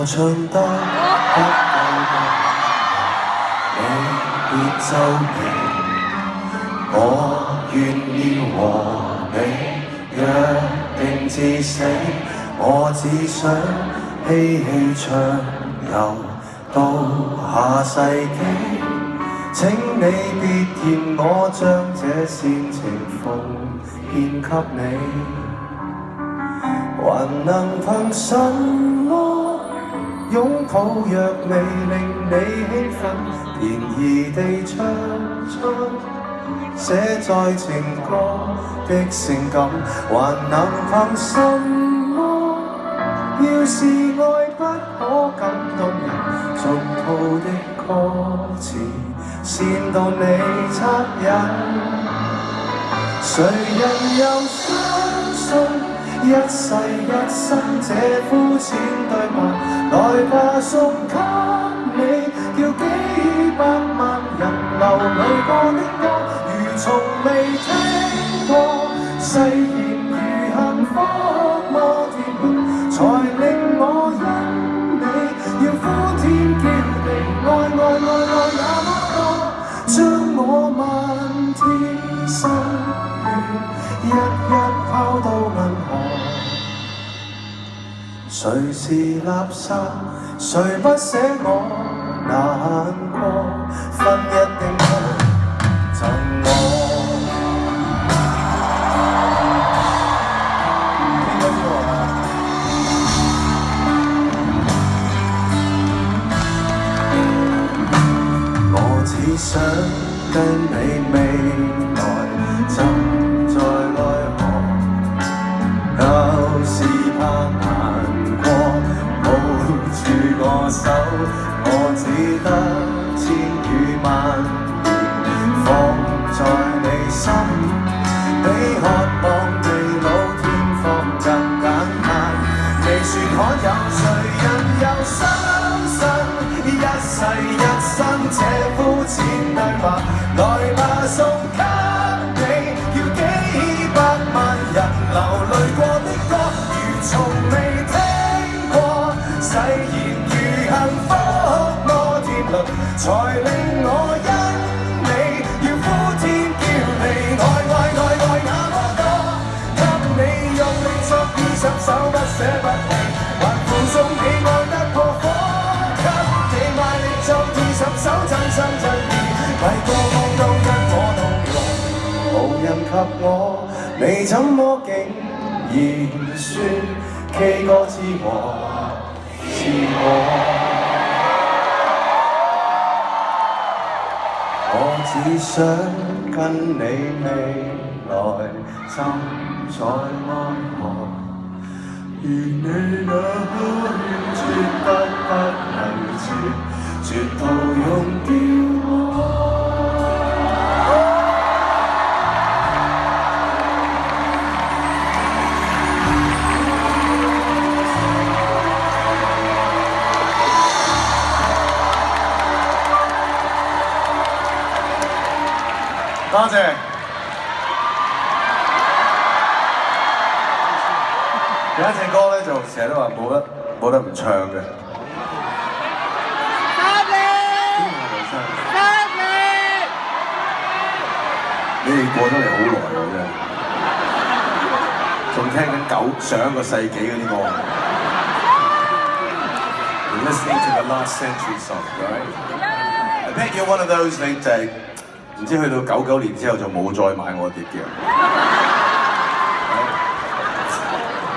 我唱得不夠多，你別皺眉。我願意和你約定至死，我只想嬉戲暢遊到下世紀。請你別嫌我將這煽情奉獻給你，還能憑什麼擁抱若未令你興奮，便宜地唱出寫在情歌的性感，還能憑什麼？要是愛不可感動人，俗套的歌詞煽動你惻隱。誰人又相信一世一生這膚淺對白？來吧，送給你，叫幾百萬人流淚過的歌。從未聽過誓言如幸福摩天輪，才令我因你要呼天叫地，愛那麼多，將我漫天心血一拋到銀河。誰是垃圾？誰不捨我難過？分一丁頭贈我。我只想跟你未來浸在愛河，有時怕難過，抱住我手，我只得千語萬放在你心，比渴望地老天荒更簡單。未算罕有，誰人又相信一世一生這膚淺對白？來吧，送給你，叫幾百萬人流淚過的歌，如從未聽過誓言如幸福摩天輪，才令我雙手不捨不棄，還附送你愛得破火，給你賣力就20首真心真意，為過往都跟我同樂，無人及我，你怎麼竟然說 K 歌之王是我？我只想跟你未來浸在愛河。如你那可勸絕得不能絕，絕到用掉我。多謝。有一隻歌咧，就成日都話冇得唔唱嘅。你哋過咗嚟好耐喎，真係，仲聽緊上個世紀嗰啲歌。You're listening to the last century song, right? I bet you're one of those 你就係唔知去到99年之後就冇再買我碟嘅。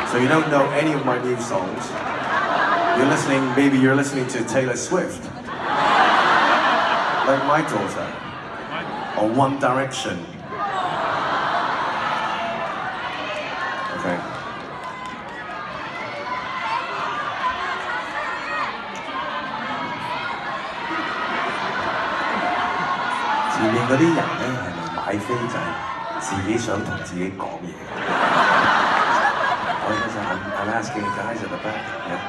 So you don't know any of my new songs. Maybe you're listening to Taylor Swift, like my daughter, or One Direction. Okay. 前面嗰啲人咧係咪買飛仔，自己想同自己講嘢？ I'm asking the guys at the back. Yeah.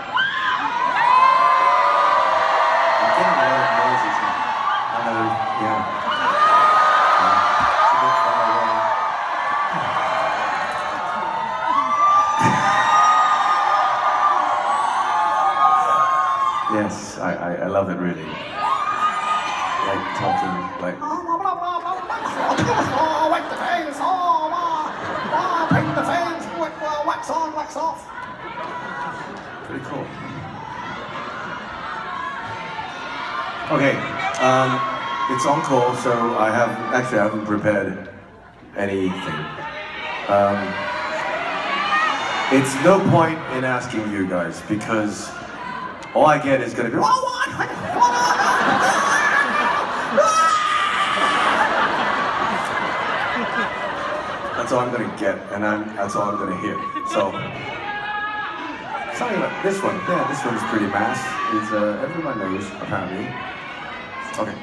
I'm getting a lot of noises now. Hello. Yeah. It's a bit far away. talking like. Wax on, wax off. Pretty cool. Okay, it's encore, so I haven't prepared anything. It's no point in asking you guys because all I get is gonna be. That's all I'm gonna get, and that's all I'm gonna hear. So, something like this one. Yeah, this one's pretty mass. It's everyone knows apparently. Okay.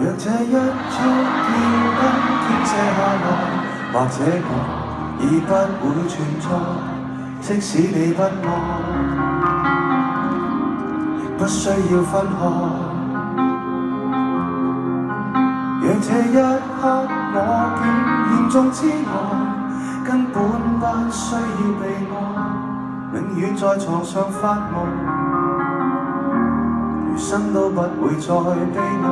若這一束耀燈傾瀉下來，或者我已不會存在，即使你不愛，亦不需要分開。讓這一刻我竟嚴重之愛，根本不需要被愛，永遠在床上發夢，餘生都不會再悲哀。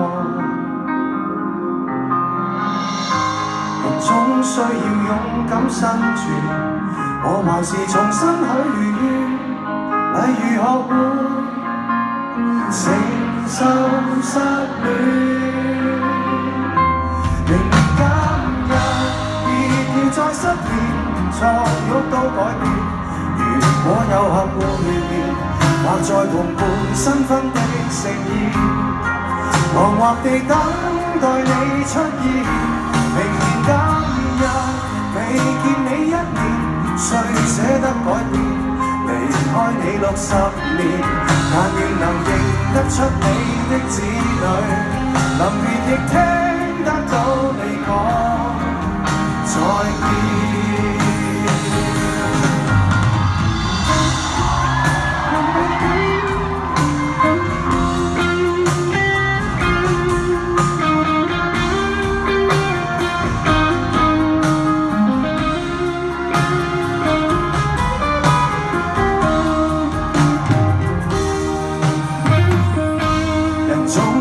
總需要勇敢生存，我還是重新許願，例如學會承受失戀。明明今日別要再失眠，昨欲都改變。如果有合會面，或在同伴新婚的盛宴，惶惑地等待你出現。明年今日未見你一面，誰捨得改變？離開你60年，但願能認得出你的子女，臨別亦聽得到你講再見。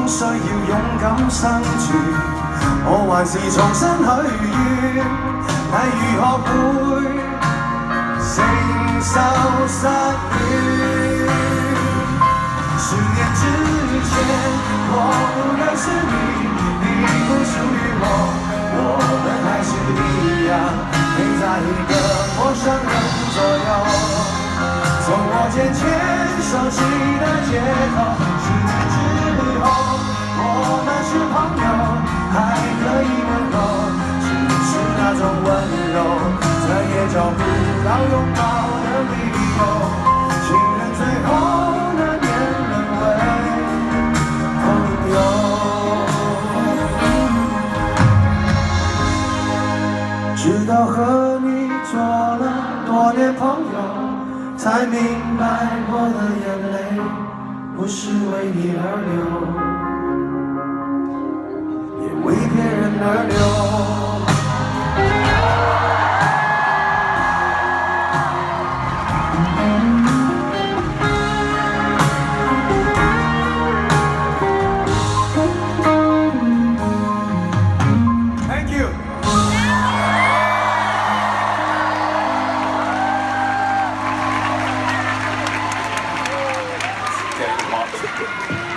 需要勇敢生存，我還是重新許願，例如學會承受失戀。10年之前，我不認識你，你不屬於我們還是一樣，陪在一個陌生人左右，從我漸漸熟悉的街頭，10年之後。我們是朋友，還可以問候，只是那種溫柔，再也找不到擁抱的理由。情人最後難免淪為朋友，直到和你做了多年朋友，才明白我的眼淚不是為你而流。為別人而流。